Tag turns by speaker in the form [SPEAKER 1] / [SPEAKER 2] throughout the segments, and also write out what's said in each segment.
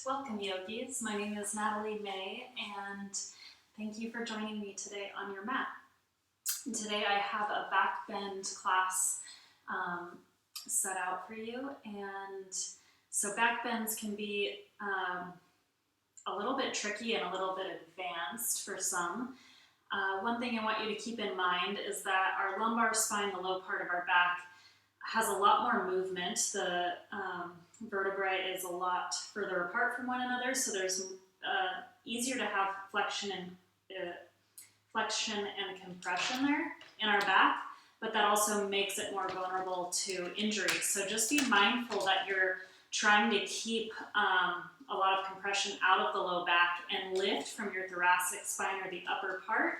[SPEAKER 1] Welcome yogis, my name is Natalie Mae and thank you for joining me today on your mat. And today I have a back bend class set out for you, and so back bends can be a little bit tricky and a little bit advanced for some. One thing I want you to keep in mind is that our lumbar spine, the low part of our back, has a lot more movement. The vertebrae is a lot further apart from one another, so there's easier to have flexion and compression there in our back, but that also makes it more vulnerable to injury. So just be mindful that you're trying to keep a lot of compression out of the low back and lift from your thoracic spine or the upper part,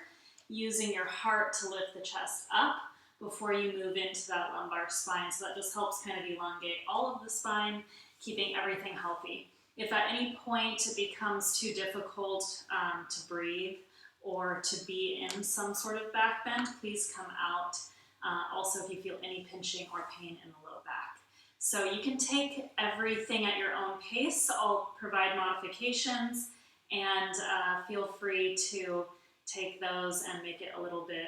[SPEAKER 1] using your heart to lift the chest up before you move into that lumbar spine. So that just helps kind of elongate all of the spine, keeping everything healthy. If at any point it becomes too difficult to breathe or to be in some sort of back bend, please come out. Also, if you feel any pinching or pain in the low back. So you can take everything at your own pace. I'll provide modifications, and feel free to take those and make it a little bit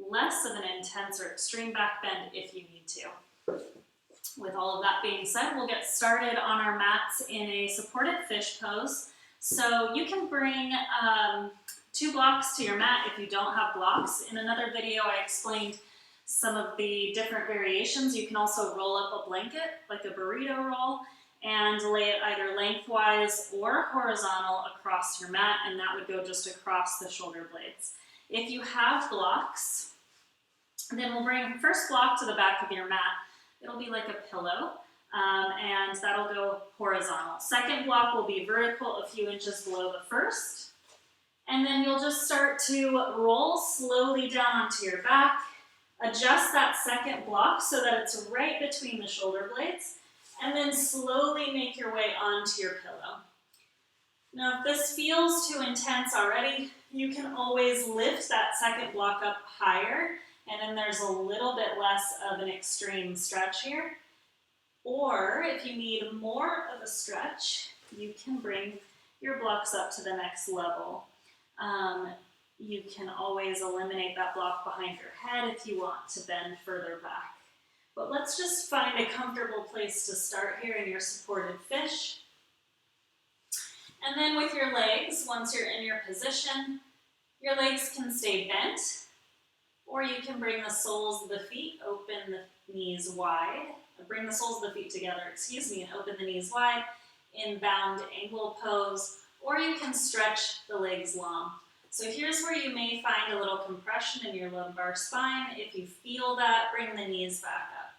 [SPEAKER 1] less of an intense or extreme back bend if you need to. With all of that being said, we'll get started on our mats in a supported fish pose. So you can bring 2 blocks to your mat if you don't have blocks. In another video, I explained some of the different variations. You can also roll up a blanket, like a burrito roll, and lay it either lengthwise or horizontal across your mat, and that would go just across the shoulder blades. If you have blocks, then we'll bring first block to the back of your mat. It'll be like a pillow, and that'll go horizontal. Second block will be vertical, a few inches below the first. And then you'll just start to roll slowly down onto your back. Adjust that second block so that it's right between the shoulder blades, and then slowly make your way onto your pillow. Now, if this feels too intense already, you can always lift that second block up higher, and then there's a little bit less of an extreme stretch here. Or if you need more of a stretch, you can bring your blocks up to the next level. You can always eliminate that block behind your head if you want to bend further back. But let's just find a comfortable place to start here in your supported fish. And then with your legs, once you're in your position, your legs can stay bent, or you can bring the soles of the feet, open the knees wide, bring the soles of the feet together, and open the knees wide in bound ankle pose, or you can stretch the legs long. So here's where you may find a little compression in your lumbar spine. If you feel that, bring the knees back up.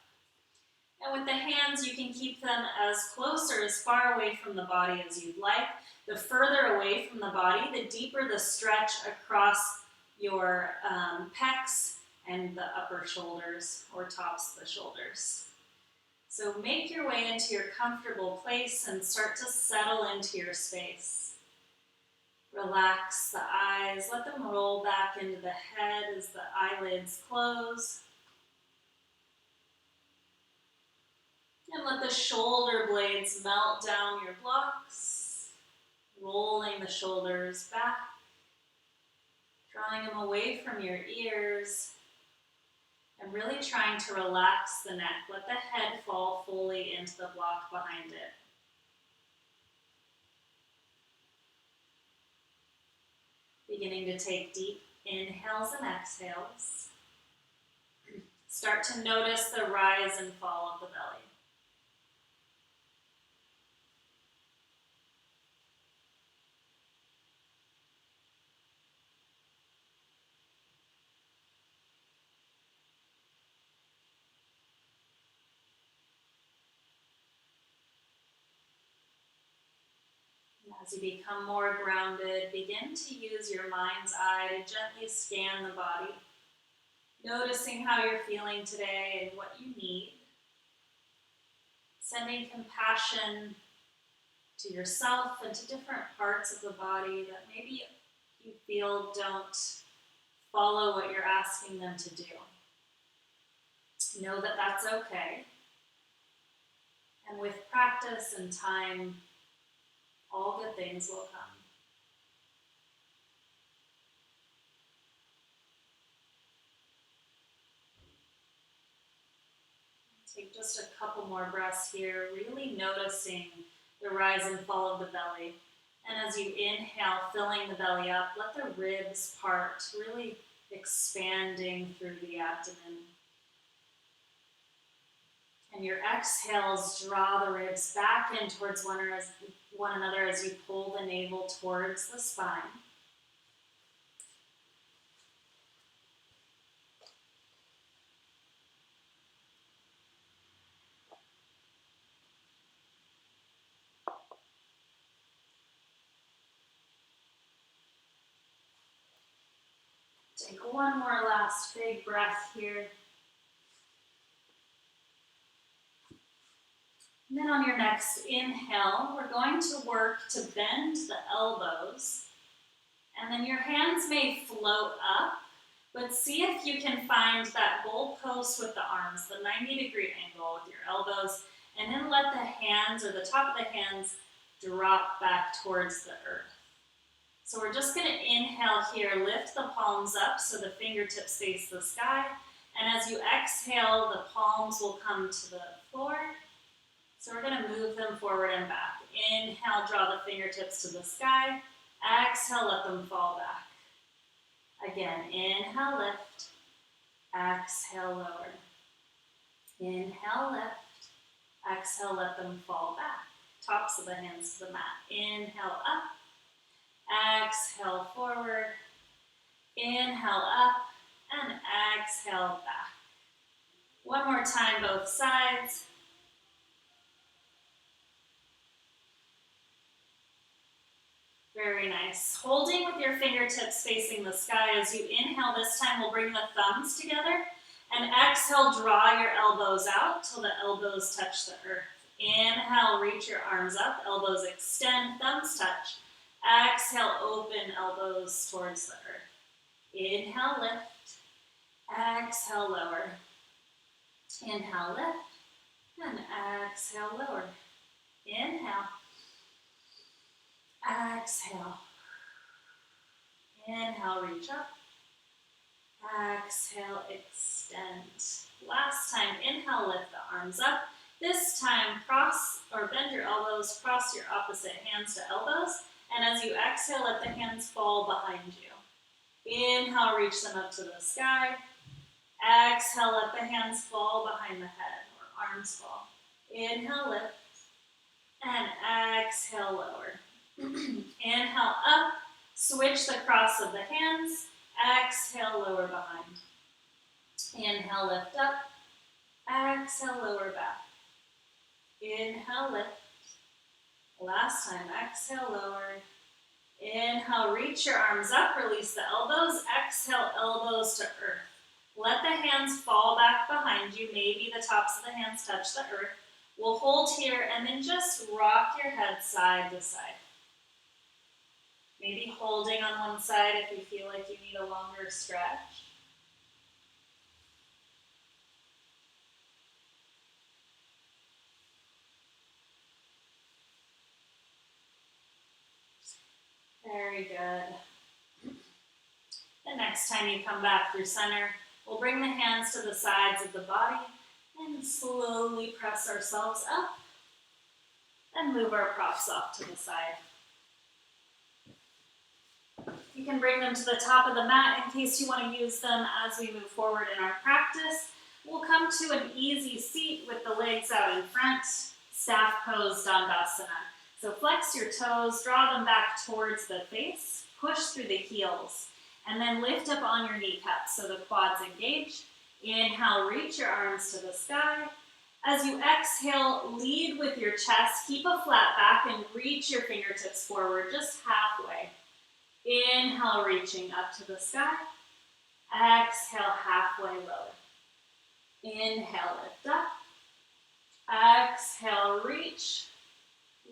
[SPEAKER 1] And with the hands, you can keep them as close or as far away from the body as you'd like. The further away from the body, the deeper the stretch across your pecs and the upper shoulders or tops of the shoulders. So make your way into your comfortable place and start to settle into your space. Relax the eyes, let them roll back into the head as the eyelids close. And let the shoulder blades melt down your blocks, rolling the shoulders back, drawing them away from your ears, and really trying to relax the neck. Let the head fall fully into the block behind it. Beginning to take deep inhales and exhales. Start to notice the rise and fall of the belly. As you become more grounded, begin to use your mind's eye to gently scan the body, noticing how you're feeling today and what you need. Sending compassion to yourself and to different parts of the body that maybe you feel don't follow what you're asking them to do. Know that that's okay. And with practice and time, all good things will come. Take just a couple more breaths here, really noticing the rise and fall of the belly. And as you inhale, filling the belly up, let the ribs part, really expanding through the abdomen. And your exhales draw the ribs back in towards one another as you pull the navel towards the spine. Take one more last big breath here. And then on your next inhale, we're going to work to bend the elbows. And then your hands may float up, but see if you can find that goalpost with the arms, the 90-degree angle with your elbows, and then let the hands or the top of the hands drop back towards the earth. So we're just going to inhale here, lift the palms up so the fingertips face the sky. And as you exhale, the palms will come to the floor. So we're going to move them forward and back. Inhale, draw the fingertips to the sky. Exhale, let them fall back. Again, inhale, lift. Exhale, lower. Inhale, lift. Exhale, let them fall back. Tops of the hands to the mat. Inhale, up. Exhale, forward. Inhale, up. And exhale, back. One more time, both sides. Very nice. Holding with your fingertips facing the sky as you inhale this time, we'll bring the thumbs together. And exhale, draw your elbows out till the elbows touch the earth. Inhale, reach your arms up, elbows extend, thumbs touch. Exhale, open elbows towards the earth. Inhale, lift. Exhale, lower. Inhale, lift. And exhale, lower. Inhale. Exhale. Inhale, reach up. Exhale, extend. Last time, inhale, lift the arms up. This time, cross or bend your elbows, cross your opposite hands to elbows. And as you exhale, let the hands fall behind you. Inhale, reach them up to the sky. Exhale, let the hands fall behind the head or arms fall. Inhale, lift. And exhale, lower. Inhale, up. Switch the cross of the hands. Exhale, lower behind. Inhale, lift up. Exhale, lower back. Inhale, lift. Last time, exhale, lower. Inhale, reach your arms up, release the elbows. Exhale, elbows to earth. Let the hands fall back behind you. Maybe the tops of the hands touch the earth. We'll hold here and then just rock your head side to side. Maybe holding on one side if you feel like you need a longer stretch. Very good. The next time you come back through center, we'll bring the hands to the sides of the body and slowly press ourselves up and move our props off to the side. You can bring them to the top of the mat in case you want to use them as we move forward in our practice. We'll come to an easy seat with the legs out in front, staff pose, Dandasana. So flex your toes, draw them back towards the face, push through the heels, and then lift up on your kneecaps so the quads engage. Inhale, reach your arms to the sky. As you exhale, lead with your chest, keep a flat back and reach your fingertips forward just halfway. Inhale, reaching up to the sky. Exhale, halfway lower. Inhale, lift up. Exhale, reach.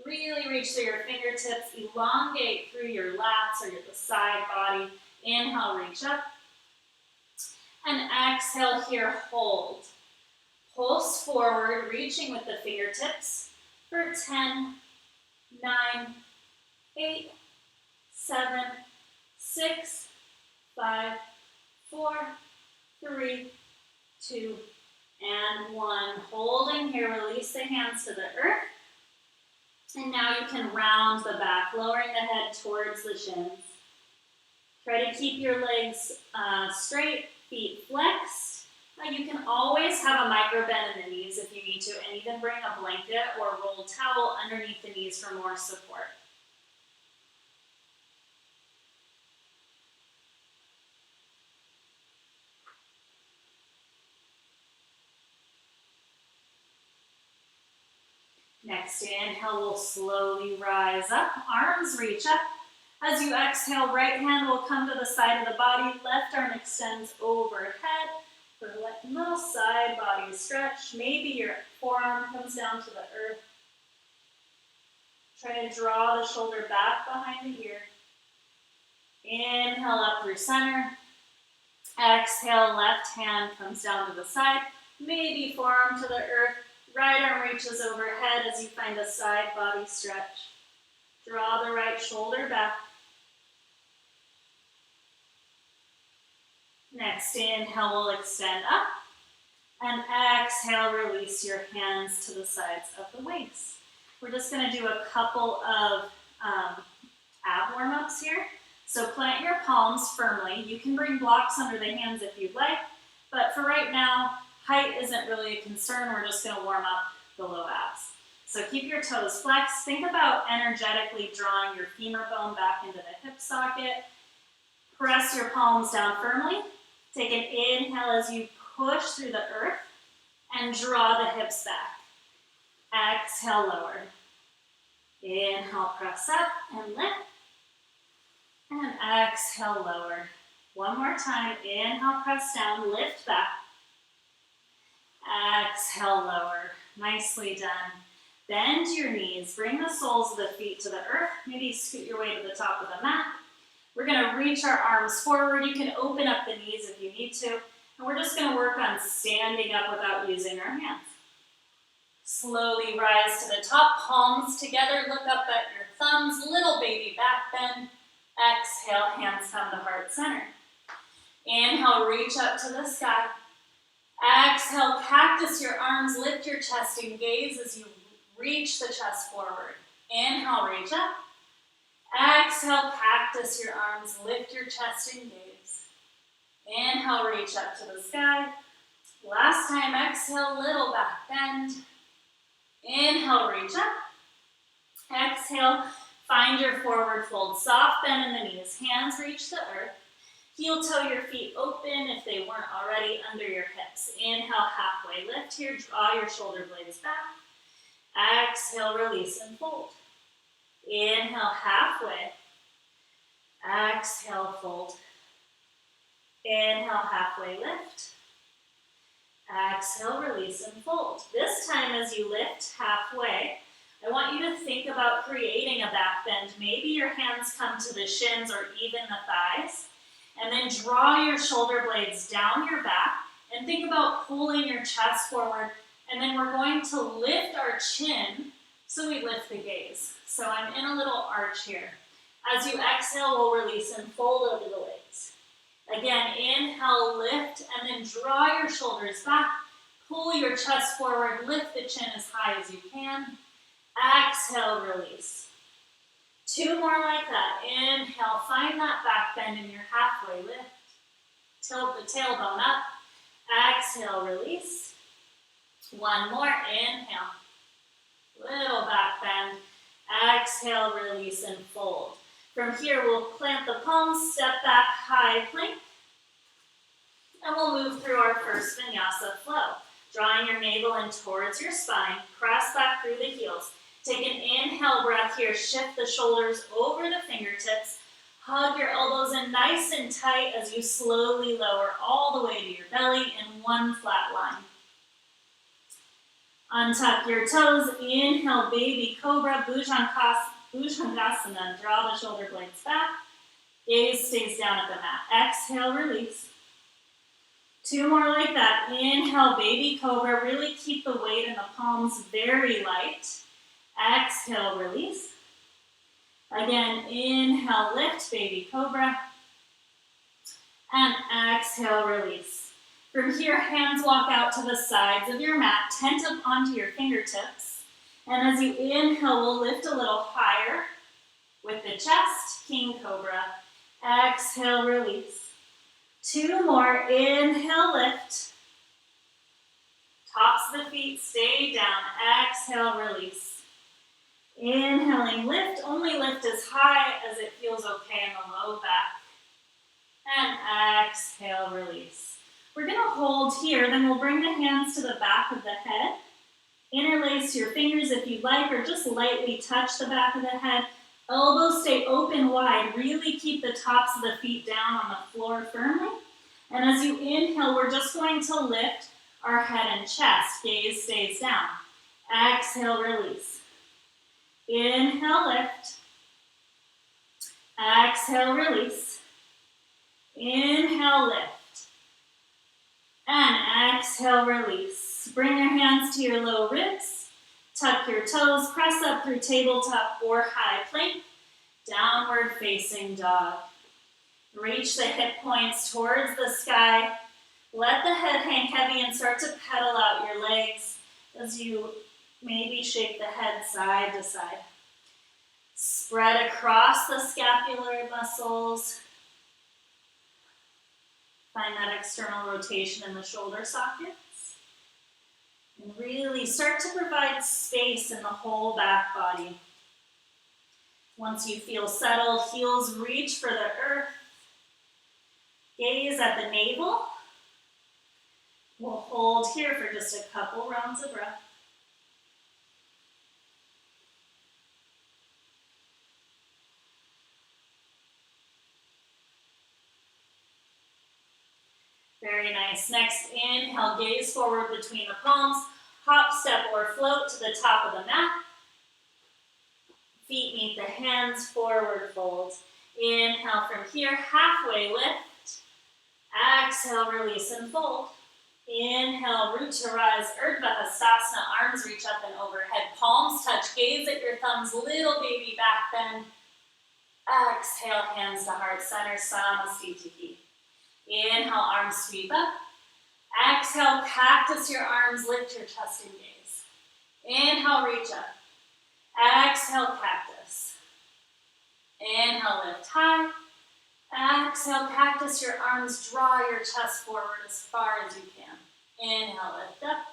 [SPEAKER 1] Really reach through your fingertips. Elongate through your lats or the side body. Inhale, reach up. And exhale here, hold. Pulse forward, reaching with the fingertips for 10, 9, 8, 7, 6, 5, 4, 3, 2, and 1. Holding here, release the hands to the earth. And now you can round the back, lowering the head towards the shins. Try to keep your legs straight, feet flexed. You can always have a micro bend in the knees if you need to, and even bring a blanket or rolled towel underneath the knees for more support. Next inhale, we'll slowly rise up, arms reach up. As you exhale, right hand will come to the side of the body, left arm extends overhead for a little side body stretch. Maybe your forearm comes down to the earth. Try to draw the shoulder back behind the ear. Inhale up through center. Exhale, left hand comes down to the side. Maybe forearm to the earth. Right arm reaches overhead as you find a side body stretch. Draw the right shoulder back. Next inhale, we'll extend up. And exhale, release your hands to the sides of the waist. We're just going to do a couple of ab warm-ups here. So plant your palms firmly. You can bring blocks under the hands if you'd like, but for right now, height isn't really a concern. We're just going to warm up the low abs. So keep your toes flexed. Think about energetically drawing your femur bone back into the hip socket. Press your palms down firmly. Take an inhale as you push through the earth and draw the hips back. Exhale, lower. Inhale, press up and lift. And exhale, lower. One more time. Inhale, press down, lift back. Exhale, lower. Nicely done. Bend your knees. Bring the soles of the feet to the earth. Maybe scoot your way to the top of the mat. We're going to reach our arms forward. You can open up the knees if you need to. And we're just going to work on standing up without using our hands. Slowly rise to the top, palms together. Look up at your thumbs. Little baby back bend. Exhale, hands come to heart center. Inhale, reach up to the sky. Exhale, cactus your arms, lift your chest and gaze as you reach the chest forward. Inhale, reach up. Exhale, cactus your arms, lift your chest and gaze. Inhale, reach up to the sky. Last time, exhale, little back bend. Inhale, reach up. Exhale, find your forward fold. Soft bend in the knees, hands reach the earth. Heel toe your feet open if they weren't already under your hips. Inhale, halfway lift here. Draw your shoulder blades back. Exhale, release and fold. Inhale, halfway. Exhale, fold. Inhale, halfway lift. Exhale, release and fold. This time as you lift halfway, I want you to think about creating a back bend. Maybe your hands come to the shins or even the thighs. And then draw your shoulder blades down your back and think about pulling your chest forward. And then we're going to lift our chin so we lift the gaze. So I'm in a little arch here. As you exhale, we'll release and fold over the legs. Again, inhale, lift, and then draw your shoulders back. Pull your chest forward, lift the chin as high as you can. Exhale, release. 2 more like that. Inhale, find that back bend in your halfway lift. Tilt the tailbone up. Exhale, release. 1 more. Inhale. Little back bend. Exhale, release, and fold. From here, we'll plant the palms, step back, high plank. And we'll move through our first Vinyasa Flow. Drawing your navel in towards your spine. Press back through the heels. Take an inhale breath here. Shift the shoulders over the fingertips. Hug your elbows in nice and tight as you slowly lower all the way to your belly in one flat line. Untuck your toes. Inhale, baby cobra, Bhujangasana. Draw the shoulder blades back. Gaze stays down at the mat. Exhale, release. 2 more like that. Inhale, baby cobra. Really keep the weight in the palms very light. Exhale, release. Again, inhale, lift, baby cobra. And exhale, release. From here, hands walk out to the sides of your mat, tent up onto your fingertips. And as you inhale, we'll lift a little higher with the chest, king cobra. Exhale, release. 2 more, inhale, lift. Tops of the feet stay down. Exhale, release. Inhaling, lift. Only lift as high as it feels okay in the low back. And exhale, release. We're going to hold here, then we'll bring the hands to the back of the head. Interlace your fingers if you'd like, or just lightly touch the back of the head. Elbows stay open wide. Really keep the tops of the feet down on the floor firmly. And as you inhale, we're just going to lift our head and chest. Gaze stays down. Exhale, release. Inhale, lift. Exhale, release. Inhale, lift. And exhale, release. Bring your hands to your low ribs. Tuck your toes. Press up through tabletop or high plank. Downward facing dog. Reach the hip points towards the sky. Let the head hang heavy and start to pedal out your legs as you maybe shake the head side to side. Spread across the scapular muscles. Find that external rotation in the shoulder sockets. And really start to provide space in the whole back body. Once you feel settled, heels reach for the earth. Gaze at the navel. We'll hold here for just a couple rounds of breath. Very nice. Next, inhale, gaze forward between the palms. Hop, step, or float to the top of the mat. Feet meet the hands, forward fold. Inhale from here, halfway lift. Exhale, release and fold. Inhale, root to rise, Urdhva Hastasana, arms reach up and overhead, palms touch, gaze at your thumbs, little baby back bend. Exhale, hands to heart center, Samasthiti. Inhale, arms sweep up. Exhale, cactus your arms, lift your chest and gaze. Inhale, reach up. Exhale, cactus. Inhale, lift high. Exhale, cactus your arms, draw your chest forward as far as you can. Inhale, lift up.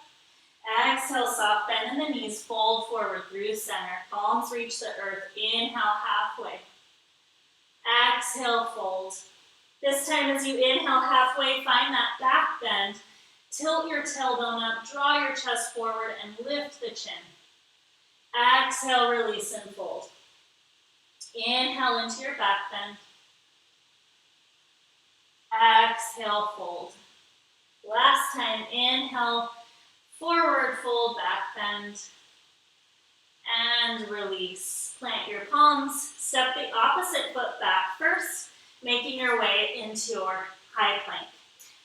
[SPEAKER 1] Exhale, soft bend in the knees, fold forward through center. Palms reach the earth. Inhale, halfway. Exhale, fold. This time as you inhale halfway, find that back bend. Tilt your tailbone up, draw your chest forward, and lift the chin. Exhale, release and fold. Inhale into your back bend. Exhale, fold. Last time, inhale, forward fold, back bend, and release. Plant your palms, step the opposite foot back first, making your way into your high plank.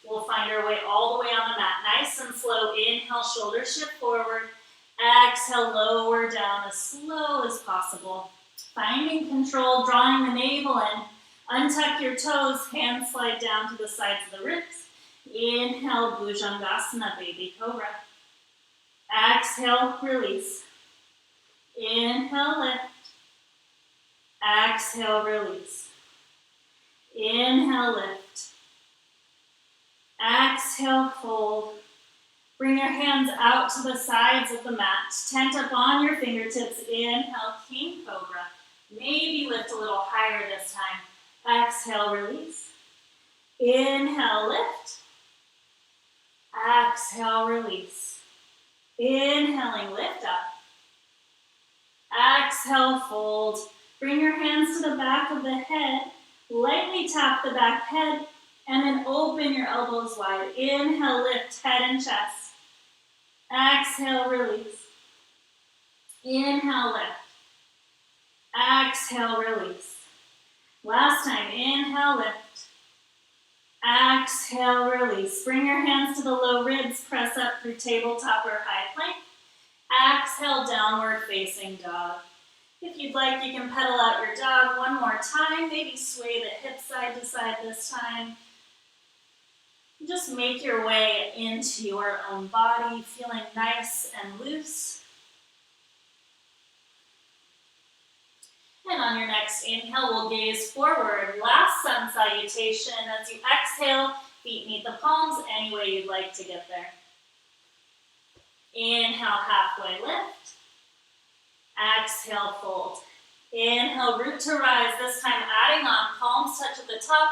[SPEAKER 1] We'll find our way all the way on the mat, nice and slow. Inhale, shoulders shift forward. Exhale, lower down as slow as possible. Finding control, drawing the navel in. Untuck your toes, hands slide down to the sides of the ribs. Inhale, Bhujangasana, baby cobra. Exhale, release. Inhale, lift. Exhale, release. Inhale, lift. Exhale, fold. Bring your hands out to the sides of the mat. Tent up on your fingertips. Inhale, king cobra. Maybe lift a little higher this time. Exhale, release. Inhale, lift. Exhale, release. Inhaling, lift up. Exhale, fold. Bring your hands to the back of the head. Lightly tap the back head, and then open your elbows wide. Inhale, lift head and chest. Exhale, release. Inhale, lift. Exhale, release. Last time, inhale, lift. Exhale, release. Bring your hands to the low ribs, press up through tabletop or high plank. Exhale, downward facing dog. If you'd like, you can pedal out your dog one more time. Maybe sway the hips side to side this time. Just make your way into your own body, feeling nice and loose. And on your next inhale, we'll gaze forward. Last sun salutation. As you exhale, feet meet the palms any way you'd like to get there. Inhale, halfway lift. Exhale, fold. Inhale, root to rise. This time adding on, palms touch at the top.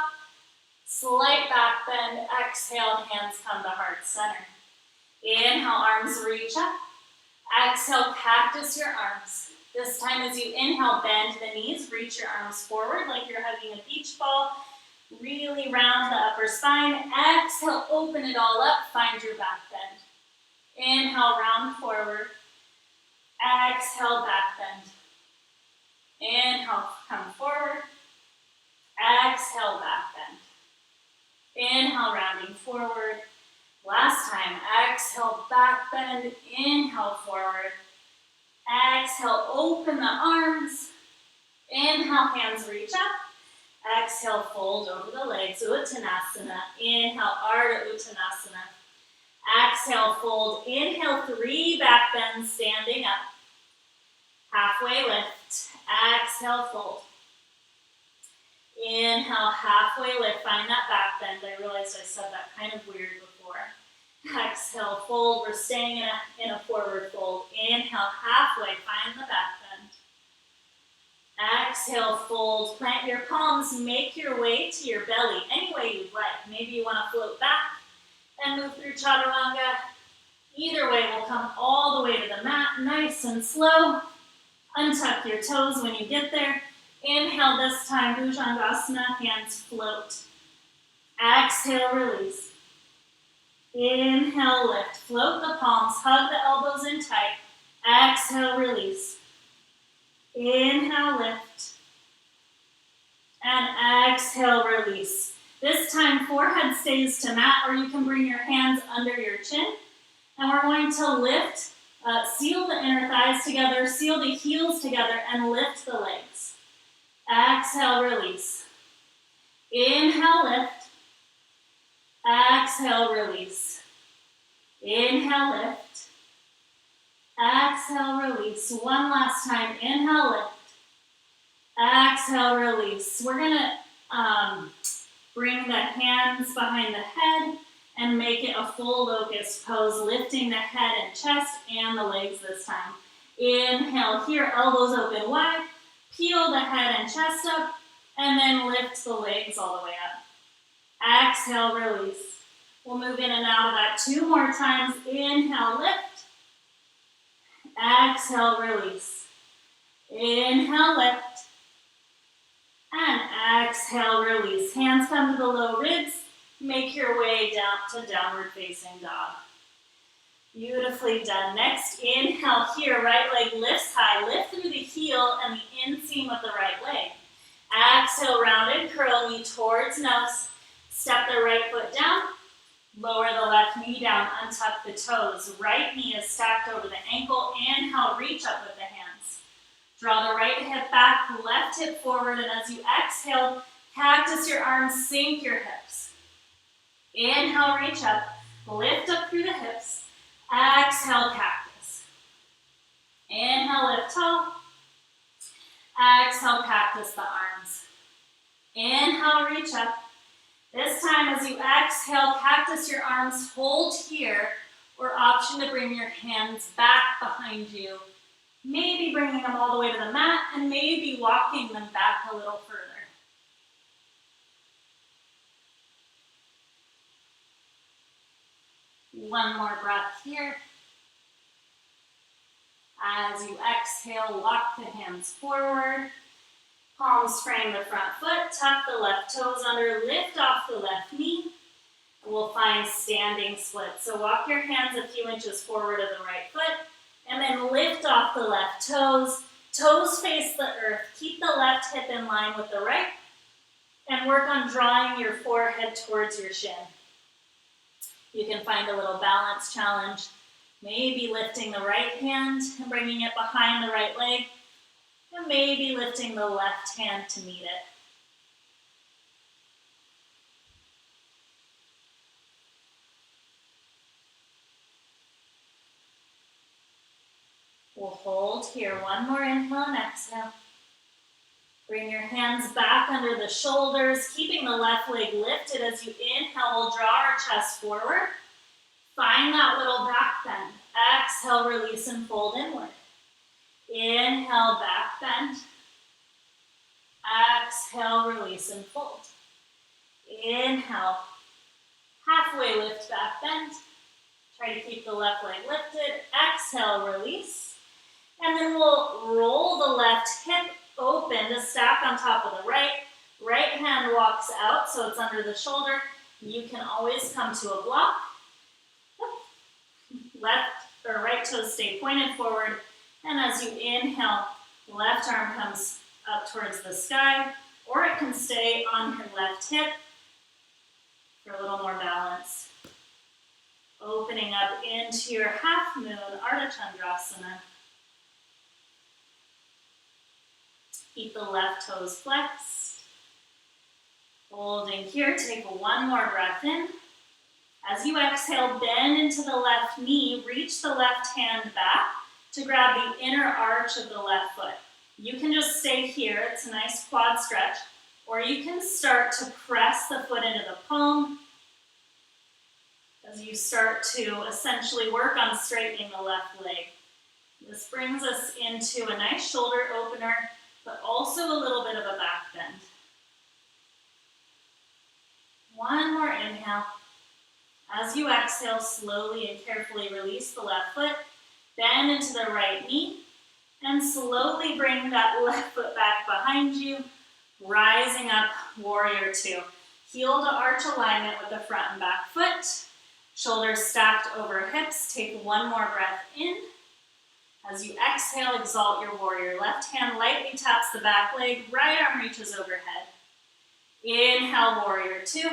[SPEAKER 1] Slight back bend. Exhale, hands come to heart center. Inhale, arms reach up. Exhale, cactus your arms. This time as you inhale, bend the knees, reach your arms forward like you're hugging a beach ball. Really round the upper spine. Exhale, open it all up, find your back bend. Inhale, round forward. Exhale, back bend. Inhale, come forward. Exhale, back bend. Inhale, rounding forward. Last time, exhale, back bend. Inhale, forward. Exhale, open the arms. Inhale, hands reach up. Exhale, fold over the legs, Uttanasana. Inhale, Ardha Uttanasana. Exhale, fold. Inhale, 3 back bends, standing up. Halfway lift. Exhale, fold. Inhale, halfway lift. Find that back bend. I realized I said that kind of weird before. Exhale, fold. We're staying in a forward fold. Inhale, halfway. Find the back bend. Exhale, fold. Plant your palms. Make your way to your belly any way you'd like. Maybe you want to float back and move through Chaturanga. Either way, we'll come all the way to the mat, nice and slow. Untuck your toes when you get there. Inhale this time, Bhujangasana, hands float. Exhale, release. Inhale, lift. Float the palms, hug the elbows in tight. Exhale, release. Inhale, lift. And exhale, release. This time, forehead stays to mat, or you can bring your hands under your chin. And we're going to lift, seal the inner thighs together, seal the heels together, and lift the legs. Exhale, release. Inhale, lift. Exhale, release. Inhale, lift. Exhale, release. One last time. Inhale, lift. Exhale, release. We're going to bring the hands behind the head and make it a full locust pose, lifting the head and chest and the legs this time. Inhale here, elbows open wide. Peel the head and chest up, and then lift the legs all the way up. Exhale, release. We'll move in and out of that 2 more times. Inhale, lift. Exhale, release. Inhale, lift. And exhale, release. Hands come to the low ribs. Make your way down to downward facing dog. Beautifully done. Next, inhale here, right leg lifts high. Lift through the heel and the inseam of the right leg. Exhale, rounded curl, knee towards nose. Step the right foot down. Lower the left knee down, untuck the toes. Right knee is stacked over the ankle. Inhale, reach up with the hands. Draw the right hip back, left hip forward, and as you exhale, cactus your arms, sink your hips. Inhale, reach up, lift up through the hips. Exhale, cactus. Inhale, lift tall. Exhale, cactus the arms. Inhale, reach up. This time as you exhale, cactus your arms, hold here, or option to bring your hands back behind you. Maybe bringing them all the way to the mat, and maybe walking them back a little further. One more breath here. As you exhale, walk the hands forward. Palms frame the front foot, tuck the left toes under, lift off the left knee. We'll find standing split. So walk your hands a few inches forward of the right foot, and then lift off the left toes. Toes face the earth. Keep the left hip in line with the right, and work on drawing your forehead towards your shin. You can find a little balance challenge. Maybe lifting the right hand and bringing it behind the right leg. and maybe lifting the left hand to meet it. We'll hold here. One more inhale and exhale. Bring your hands back under the shoulders, keeping the left leg lifted. As you inhale, we'll draw our chest forward. Find that little back bend. Exhale, release and fold inward. Inhale, back bend. Exhale, release and fold. Inhale, halfway lift, back bend. Try to keep the left leg lifted. Exhale, release. And then we'll roll the left hip open to stack on top of the right. Right hand walks out, so it's under the shoulder. You can always come to a block. Left or right toes stay pointed forward. And as you inhale, left arm comes up towards the sky, or it can stay on your left hip for a little more balance. Opening up into your half moon, Ardha Chandrasana. Keep the left toes flexed. Holding here, take one more breath in. As you exhale, bend into the left knee, reach the left hand back to grab the inner arch of the left foot. You can just stay here, it's a nice quad stretch, or you can start to press the foot into the palm as you start to essentially work on straightening the left leg. This brings us into a nice shoulder opener, but also a little bit of a back bend. One more inhale. As you exhale, slowly and carefully release the left foot, bend into the right knee, and slowly bring that left foot back behind you, rising up, warrior two. Heel to arch alignment with the front and back foot, shoulders stacked over hips. Take one more breath in. As you exhale, exalt your warrior. Left hand lightly taps the back leg, right arm reaches overhead. Inhale, warrior two.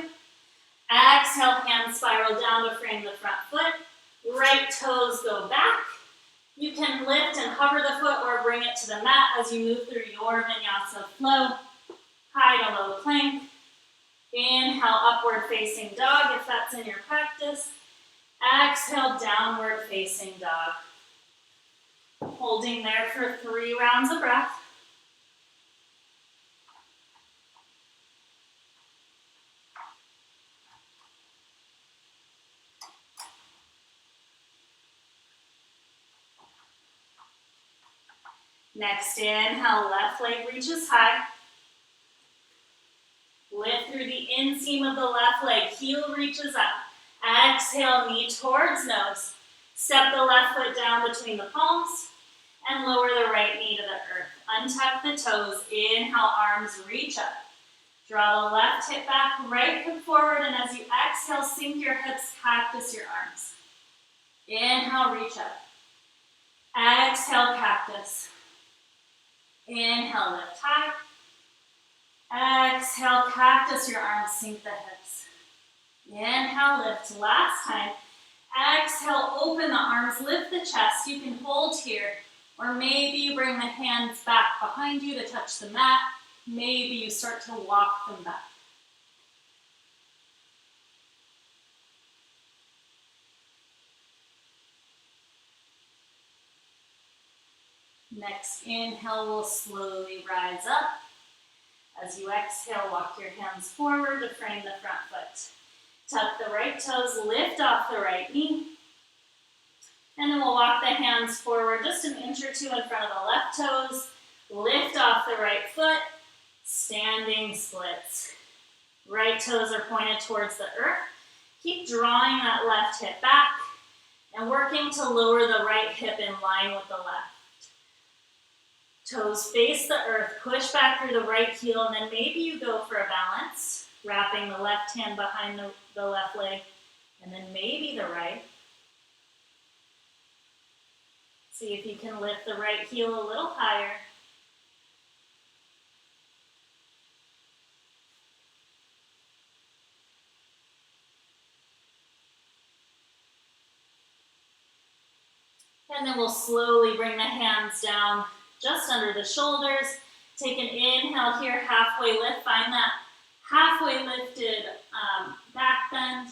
[SPEAKER 1] Exhale, hands spiral down to frame the front foot. Right toes go back. You can lift and hover the foot or bring it to the mat as you move through your Vinyasa Flow. High to low plank. Inhale, upward facing dog if that's in your practice. Exhale, downward facing dog. Holding there for 3 rounds of breath. Next inhale, left leg reaches high. Lift through the inseam of the left leg, heel reaches up. Exhale, knee towards nose. Step the left foot down between the palms and lower the right knee to the earth. Untuck the toes, inhale, arms reach up. Draw the left hip back, right hip forward, and as you exhale, sink your hips, cactus your arms. Inhale, reach up. Exhale, cactus. Inhale, lift high. Exhale, cactus your arms, sink the hips. Inhale, lift last time. Exhale, open the arms, lift the chest. You can hold here, or maybe you bring the hands back behind you to touch the mat. Maybe you start to walk them back. Next inhale, we'll slowly rise up. As you exhale, walk your hands forward to frame the front foot. Tuck the right toes, lift off the right knee. And then we'll walk the hands forward just an inch or two in front of the left toes. Lift off the right foot, standing splits. Right toes are pointed towards the earth. Keep drawing that left hip back and working to lower the right hip in line with the left. Toes face the earth, push back through the right heel, and then maybe you go for a balance, wrapping the left hand behind the left leg, and then maybe the right. See if you can lift the right heel a little higher. And then we'll slowly bring the hands down just under the shoulders. Take an inhale here, halfway lift. Find that halfway lifted back bend.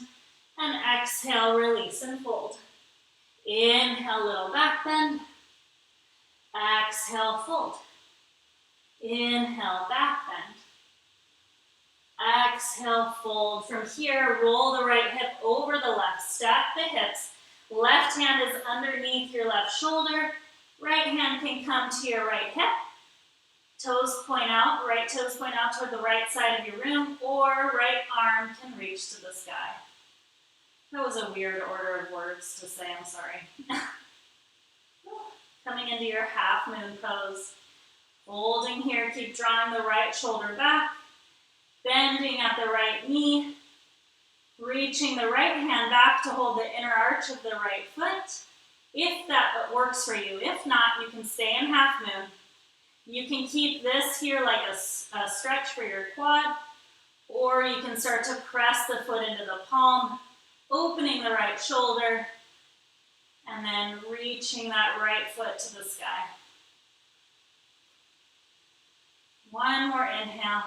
[SPEAKER 1] And exhale, release and fold. Inhale, little back bend. Exhale, fold. Inhale, back bend. Exhale, fold. From here, roll the right hip over the left. Stack the hips. Left hand is underneath your left shoulder. Right hand can come to your right hip. Toes point out, right toes point out toward the right side of your room, or right arm can reach to the sky. That was a weird order of words to say, I'm sorry. Coming into your half moon pose. Holding here, keep drawing the right shoulder back. Bending at the right knee. Reaching the right hand back to hold the inner arch of the right foot. If that works for you. If not, you can stay in half moon. You can keep this here like a stretch for your quad, or you can start to press the foot into the palm, opening the right shoulder, and then reaching that right foot to the sky. One more inhale.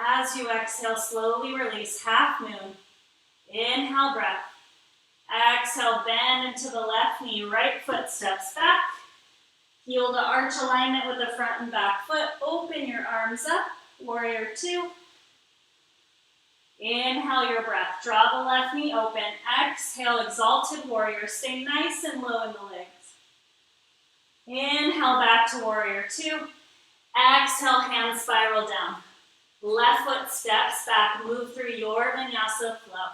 [SPEAKER 1] As you exhale, slowly release, half moon. Inhale, breath. Exhale, bend into the left knee, right foot steps back. Heel to arch alignment with the front and back foot. Open your arms up, warrior two. Inhale your breath, draw the left knee open. Exhale, exalted warrior, stay nice and low in the legs. Inhale back to warrior two. Exhale, hands spiral down. Left foot steps back, move through your Vinyasa Flow.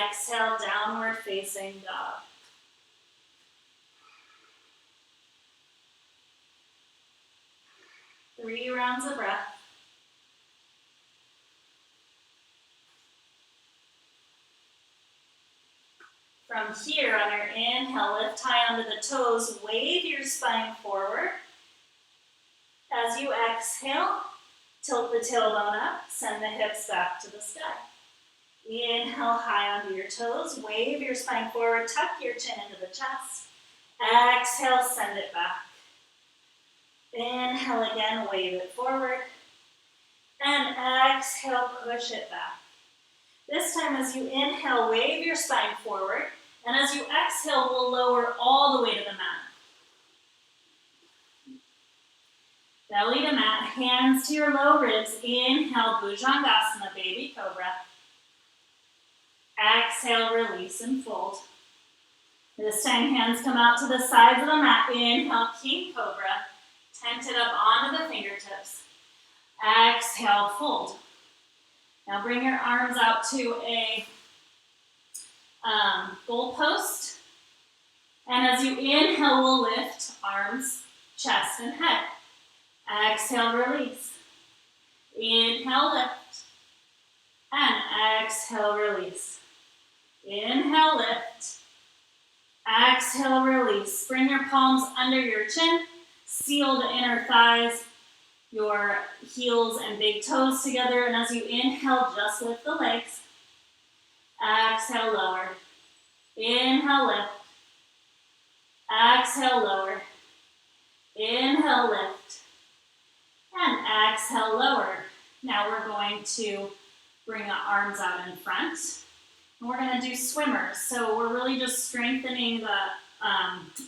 [SPEAKER 1] Exhale, downward facing dog. Three rounds of breath. From here, on your inhale, lift high onto the toes, wave your spine forward. As you exhale, tilt the tailbone up, send the hips back to the sky. Inhale high onto your toes, wave your spine forward, tuck your chin into the chest. Exhale, send it back. Inhale again, wave it forward. And exhale, push it back. This time as you inhale, wave your spine forward. And as you exhale, we'll lower all the way to the mat. Belly to mat, hands to your low ribs. Inhale, Bhujangasana, baby cobra. Exhale, release and fold. This time, hands come out to the sides of the mat. Inhale, king cobra. Tent it up onto the fingertips. Exhale, fold. Now bring your arms out to a goal post. And as you inhale, we'll lift arms, chest, and head. Exhale, release. Inhale, lift. And exhale, release. Inhale, lift. Exhale, release. Bring your palms under your chin. Seal the inner thighs, your heels and big toes together. And as you inhale, just lift the legs. Exhale, lower. Inhale, lift. Exhale, lower. Inhale, lift. And exhale, lower. Now we're going to bring the arms out in front. And we're going to do swimmers. So we're really just strengthening the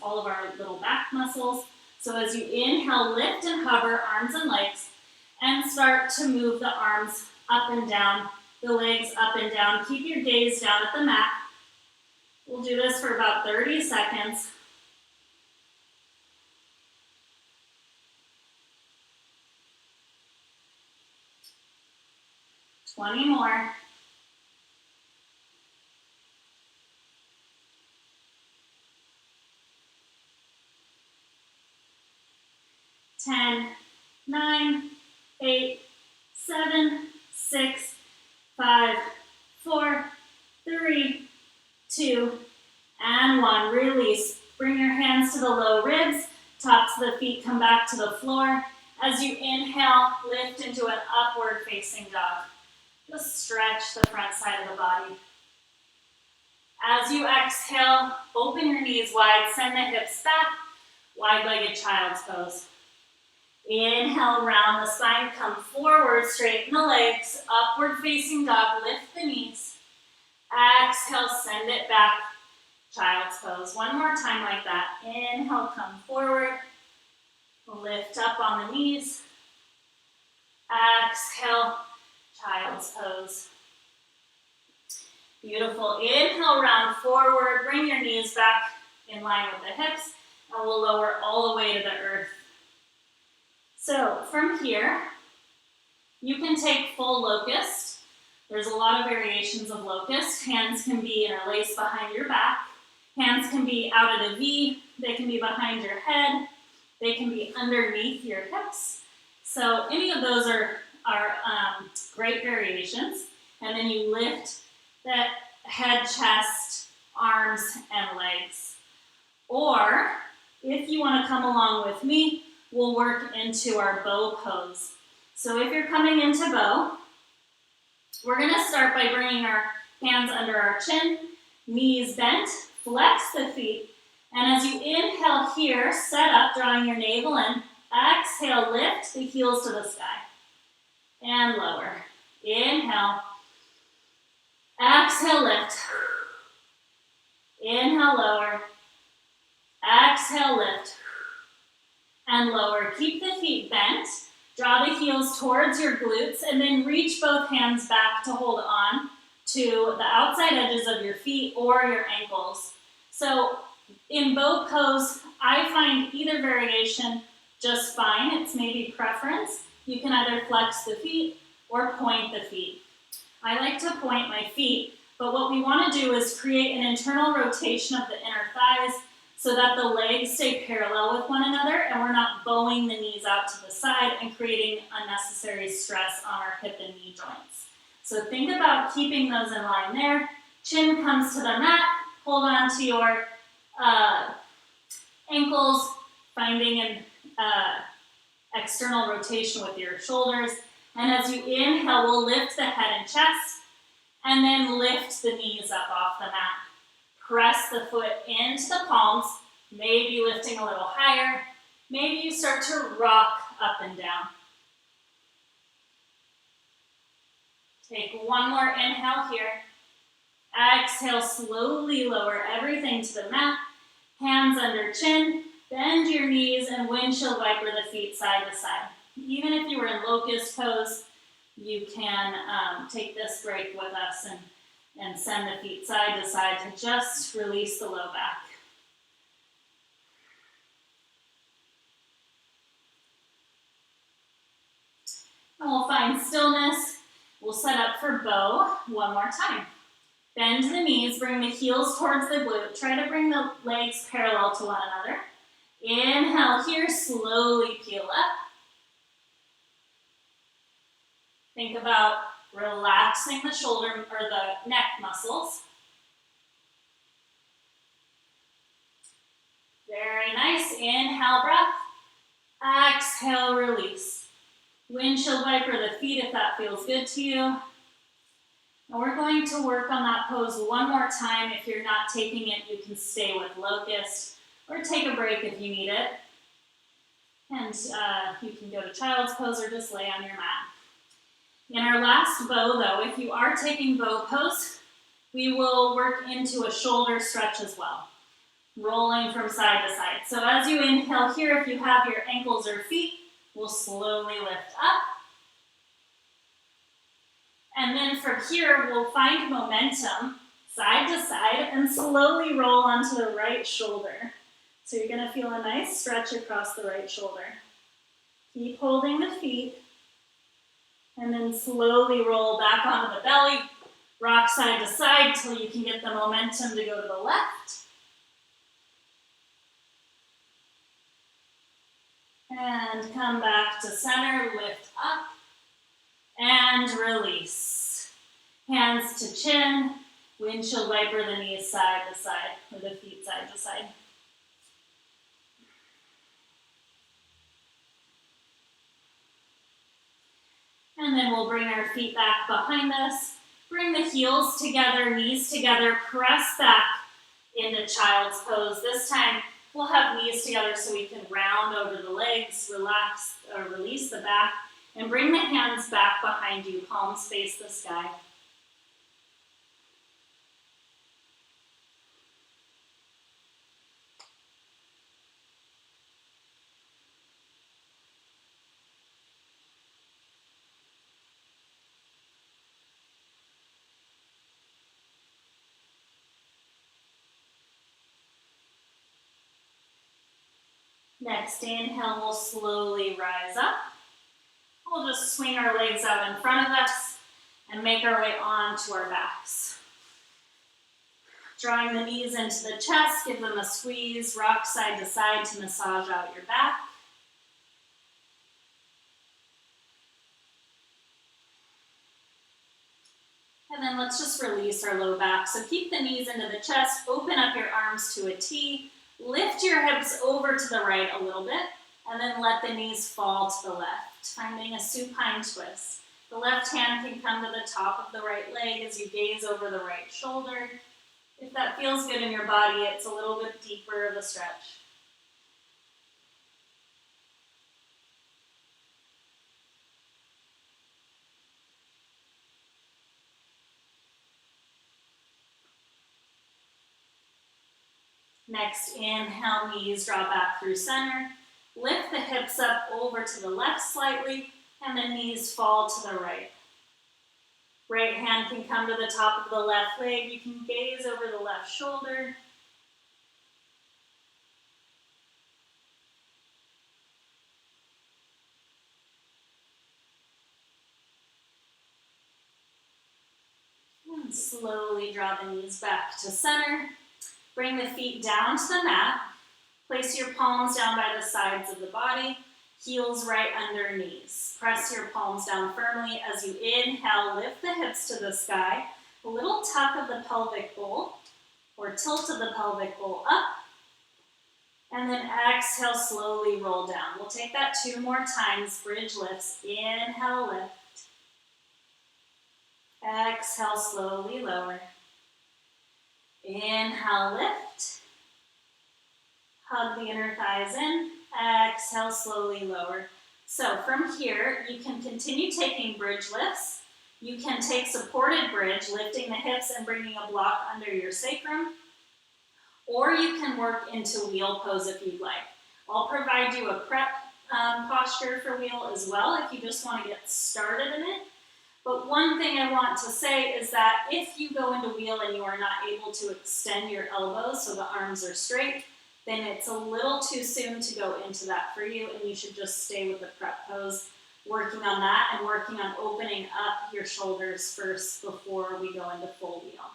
[SPEAKER 1] all of our little back muscles. So as you inhale, lift and hover, arms and legs, and start to move the arms up and down, the legs up and down. Keep your gaze down at the mat. We'll do this for about 30 seconds. Twenty more. Ten, 9, 8, 7, 6, 5, 4, 3, 2, and 1. Release. Bring your hands to the low ribs. Tops of the feet come back to the floor. As you inhale, lift into an upward facing dog. Just stretch the front side of the body. As you exhale, open your knees wide, send the hips back, wide-legged child's pose. Inhale, round the spine, come forward, straighten the legs, upward facing dog, lift the knees. Exhale, send it back, child's pose. One more time like that. Inhale, come forward, lift up on the knees. Exhale, child's pose. Beautiful. Inhale, round forward, bring your knees back in line with the hips, and we'll lower all the way to the earth. So from here, you can take full locust. There's a lot of variations of locust. Hands can be interlaced behind your back. Hands can be out at a V. They can be behind your head. They can be underneath your hips. So any of those are great variations. And then you lift that head, chest, arms, and legs. Or if you want to come along with me, we'll work into our bow pose. So if you're coming into bow, we're going to start by bringing our hands under our chin, knees bent, flex the feet, and as you inhale here, set up, drawing your navel in. Exhale, lift the heels to the sky, and lower. Inhale. Exhale, lift. Inhale, lower. Exhale, lift. And lower. Keep the feet bent. Draw the heels towards your glutes, and then reach both hands back to hold on to the outside edges of your feet or your ankles. So in bow pose, I find either variation just fine. It's maybe preference. You can either flex the feet or point the feet. I like to point my feet, but what we want to do is create an internal rotation of the inner thighs so that the legs stay parallel with one another and we're not bowing the knees out to the side and creating unnecessary stress on our hip and knee joints. So think about keeping those in line there. Chin comes to the mat. Hold on to your ankles, finding an external rotation with your shoulders. And as you inhale, we'll lift the head and chest, and then lift the knees up off the mat. Press the foot into the palms, maybe lifting a little higher. Maybe you start to rock up and down. Take one more inhale here. Exhale, slowly lower everything to the mat. Hands under chin, bend your knees, and windshield wiper the feet side to side. Even if you were in locust pose, you can take this break with us and send the feet side to side to just release the low back. And we'll find stillness. We'll set up for bow one more time. Bend the knees, bring the heels towards the glute. Try to bring the legs parallel to one another. Inhale here, slowly peel up. Think about relaxing the shoulder or the neck muscles. Very nice. Inhale, breath. Exhale, release. Windshield wiper the feet if that feels good to you. And we're going to work on that pose one more time. If you're not taking it, you can stay with locust or take a break if you need it. And you can go to child's pose or just lay on your mat. In our last bow, though, if you are taking bow pose, we will work into a shoulder stretch as well, rolling from side to side. So as you inhale here, if you have your ankles or feet, we'll slowly lift up. And then from here, we'll find momentum side to side and slowly roll onto the right shoulder. So you're going to feel a nice stretch across the right shoulder. Keep holding the feet. And then slowly roll back onto the belly, rock side to side till you can get the momentum to go to the left. And come back to center, lift up, and release. Hands to chin, windshield wiper the knees side to side, or the feet side to side. And then we'll bring our feet back behind us. Bring the heels together, knees together, press back into child's pose. This time we'll have knees together so we can round over the legs, relax or release the back, and bring the hands back behind you, palms face the sky. Next inhale, we'll slowly rise up. We'll just swing our legs out in front of us and make our way onto our backs. Drawing the knees into the chest, give them a squeeze, rock side to side to massage out your back. And then let's just release our low back. So keep the knees into the chest, open up your arms to a T, lift your hips over to the right a little bit, and then let the knees fall to the left, finding a supine twist. The left hand can come to the top of the right leg as you gaze over the right shoulder. If that feels good in your body, it's a little bit deeper of a stretch. Next, inhale, knees draw back through center. Lift the hips up over to the left slightly, and the knees fall to the right. Right hand can come to the top of the left leg. You can gaze over the left shoulder. And slowly draw the knees back to center. Bring the feet down to the mat. Place your palms down by the sides of the body. Heels right under knees. Press your palms down firmly as you inhale, lift the hips to the sky. A little tuck of the pelvic bowl or tilt of the pelvic bowl up. And then exhale, slowly roll down. We'll take that 2 more times. Bridge lifts. Inhale, lift. Exhale, slowly lower. Inhale, lift. Hug the inner thighs in. Exhale, slowly lower. So from here, you can continue taking bridge lifts. You can take supported bridge, lifting the hips and bringing a block under your sacrum. Or you can work into wheel pose if you'd like. I'll provide you a prep posture for wheel as well if you just want to get started in it. But one thing I want to say is that if you go into wheel and you are not able to extend your elbows so the arms are straight, then it's a little too soon to go into that for you, and you should just stay with the prep pose, working on that and working on opening up your shoulders first before we go into full wheel.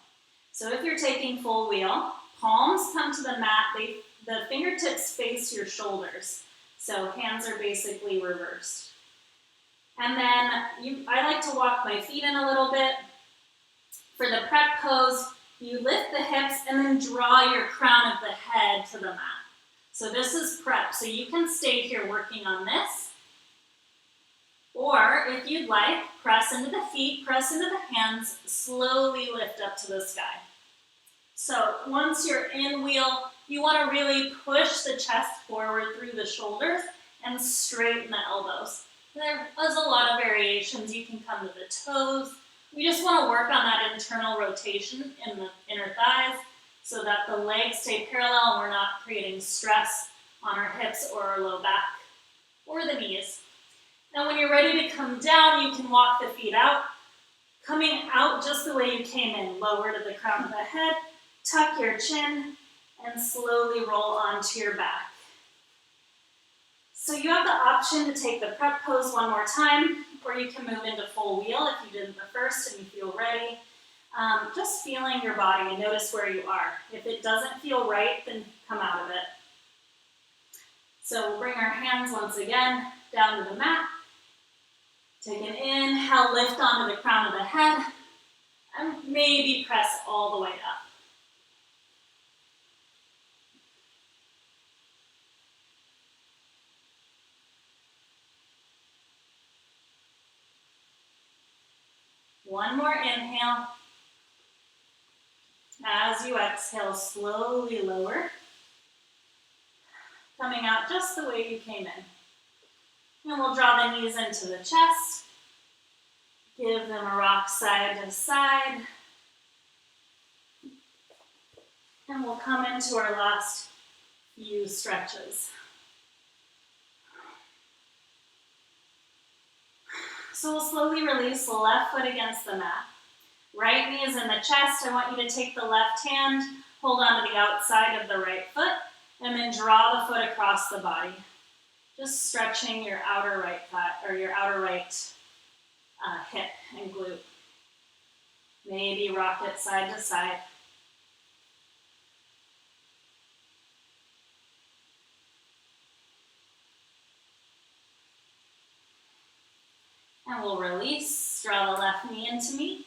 [SPEAKER 1] So if you're taking full wheel, palms come to the mat, the fingertips face your shoulders. So hands are basically reversed. And then I like to walk my feet in a little bit. For the prep pose, you lift the hips and then draw your crown of the head to the mat. So this is prep. So you can stay here working on this. Or if you'd like, press into the feet, press into the hands, slowly lift up to the sky. So once you're in wheel, you want to really push the chest forward through the shoulders and straighten the elbows. There's a lot of variations. You can come to the toes. We just want to work on that internal rotation in the inner thighs so that the legs stay parallel and we're not creating stress on our hips or our low back or the knees. Now when you're ready to come down, you can walk the feet out, coming out just the way you came in, lower to the crown of the head, tuck your chin, and slowly roll onto your back. So you have the option to take the prep pose one more time, or you can move into full wheel if you did the first and you feel ready. Just feeling your body and notice where you are. If it doesn't feel right, then come out of it. So we'll bring our hands once again down to the mat. Take an inhale, lift onto the crown of the head, and maybe press all the way up. One more inhale. As you exhale, slowly lower. Coming out just the way you came in. And we'll draw the knees into the chest. Give them a rock side to side. And we'll come into our last few stretches. So we'll slowly release the left foot against the mat. Right knee is in the chest. I want you to take the left hand, hold on to the outside of the right foot, and then draw the foot across the body. Just stretching your outer right thigh, or your outer right hip and glute. Maybe rock it side to side. And we'll release, draw the left knee into me.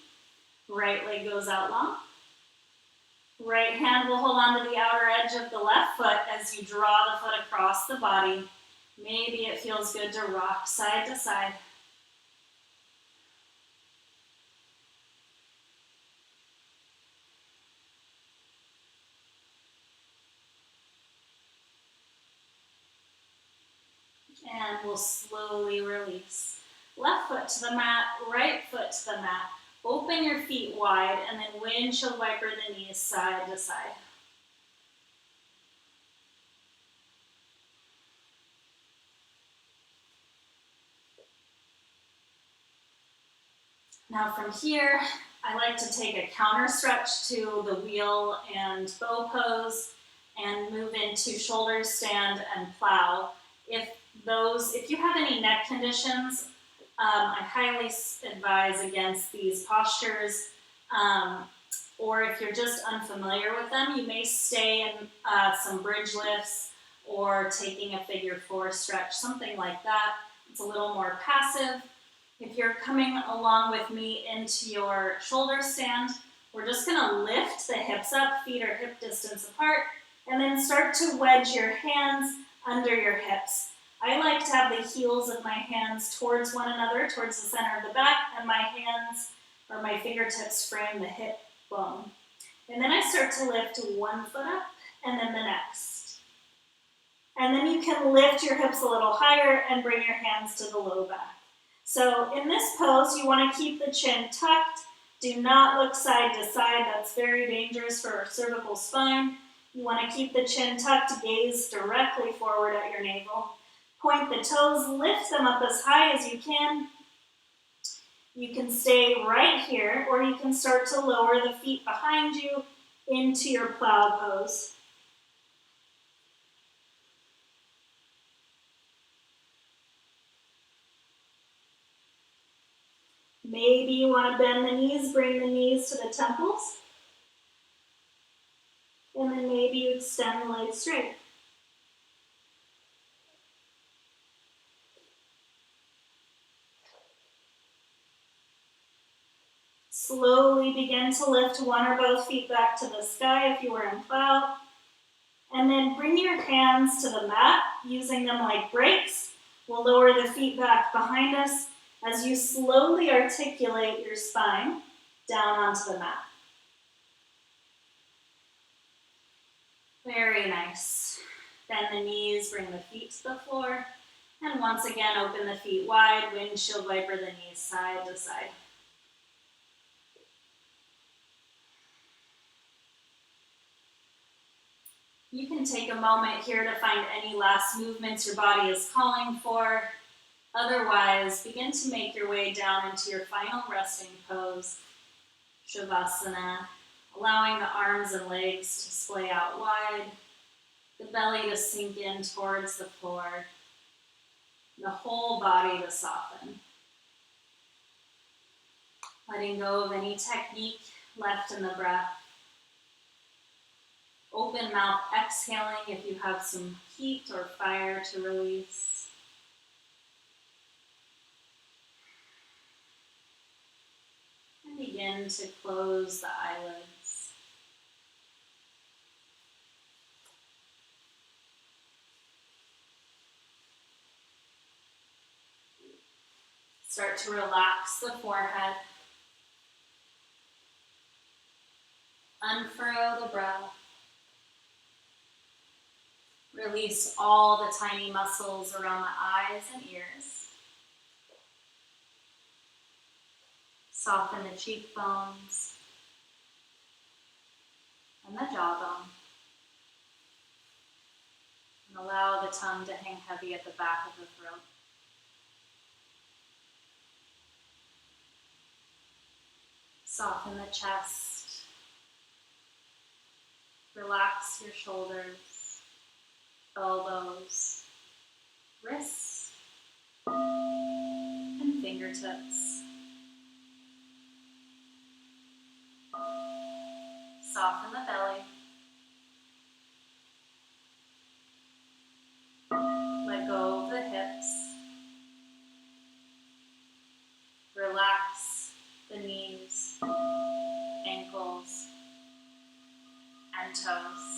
[SPEAKER 1] Right leg goes out long. Right hand will hold on to the outer edge of the left foot as you draw the foot across the body. Maybe it feels good to rock side to side. And we'll slowly release. Left foot to the mat, right foot to the mat. Open your feet wide and then windshield wiper the knees side to side. Now from here, I like to take a counter stretch to the wheel and bow pose and move into shoulder stand and plow. If you have any neck conditions, I highly advise against these postures. Or if you're just unfamiliar with them, you may stay in some bridge lifts or taking a figure four stretch, something like that. It's a little more passive. If you're coming along with me into your shoulder stand, we're just gonna lift the hips up, feet are hip distance apart, and then start to wedge your hands under your hips. I like to have the heels of my hands towards one another, towards the center of the back, and my hands or my fingertips frame the hip bone. And then I start to lift one foot up and then the next. And then you can lift your hips a little higher and bring your hands to the low back. So in this pose, you want to keep the chin tucked. Do not look side to side. That's very dangerous for our cervical spine. You want to keep the chin tucked, gaze directly forward at your navel. Point the toes, lift them up as high as you can. You can stay right here, or you can start to lower the feet behind you into your plow pose. Maybe you want to bend the knees, bring the knees to the temples. And then maybe you extend the legs straight. Slowly begin to lift one or both feet back to the sky if you were in plow. And then bring your hands to the mat, using them like brakes. We'll lower the feet back behind us as you slowly articulate your spine down onto the mat. Very nice. Bend the knees, bring the feet to the floor. And once again, open the feet wide, windshield wiper the knees side to side. You can take a moment here to find any last movements your body is calling for. Otherwise, begin to make your way down into your final resting pose, Shavasana, allowing the arms and legs to splay out wide, the belly to sink in towards the floor, the whole body to soften. Letting go of any technique left in the breath. Open mouth exhaling if you have some heat or fire to release. And begin to close the eyelids. Start to relax the forehead. Unfurrow the brow. Release all the tiny muscles around the eyes and ears. Soften the cheekbones and the jawbone. And allow the tongue to hang heavy at the back of the throat. Soften the chest. Relax your shoulders, elbows, wrists, and fingertips. Soften the belly. Let go of the hips. Relax the knees, ankles, and toes.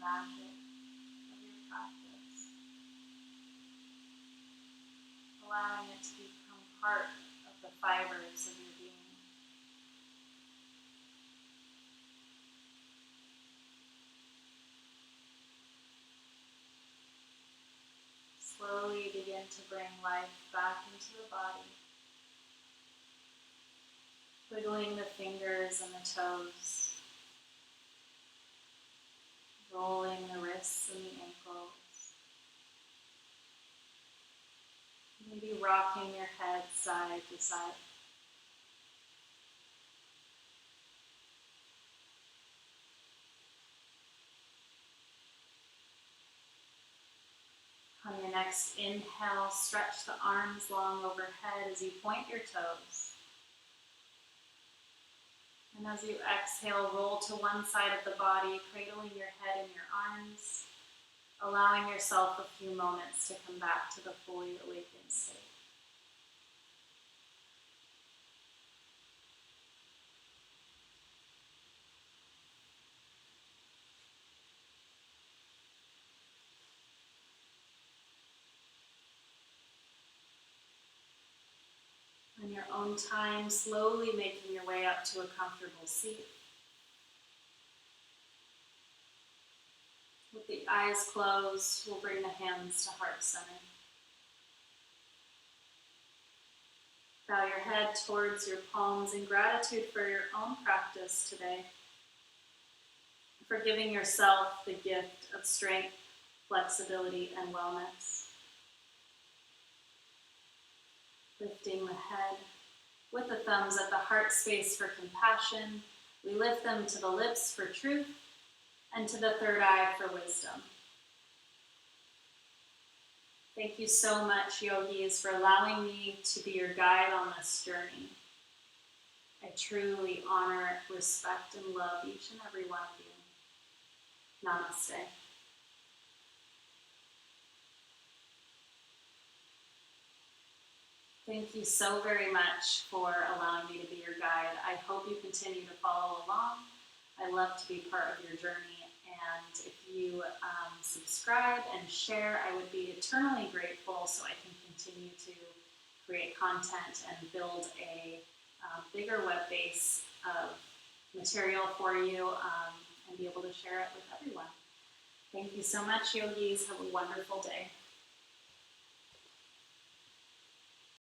[SPEAKER 1] Magic of your practice, allowing it to become part of the fibers of your being. Slowly begin to bring life back into the body, wiggling the fingers and the toes, rolling the wrists and the ankles. Maybe rocking your head side to side. On your next inhale, stretch the arms long overhead as you point your toes. And as you exhale, roll to one side of the body, cradling your head in your arms, allowing yourself a few moments to come back to the fully awakened state. On your own time, slowly making your way up to a comfortable seat. With the eyes closed, we'll bring the hands to heart center. Bow your head towards your palms in gratitude for your own practice today, for giving yourself the gift of strength, flexibility, and wellness. Lifting the head with the thumbs at the heart space for compassion, we lift them to the lips for truth and to the third eye for wisdom. Thank you so much, yogis, for allowing me to be your guide on this journey. I truly honor, respect, and love each and every one of you. Namaste. Thank you so very much for allowing me to be your guide. I hope you continue to follow along. I love to be part of your journey, and if you subscribe and share, I would be eternally grateful so I can continue to create content and build a bigger web base of material for you and be able to share it with everyone. Thank you so much, yogis. Have a wonderful day.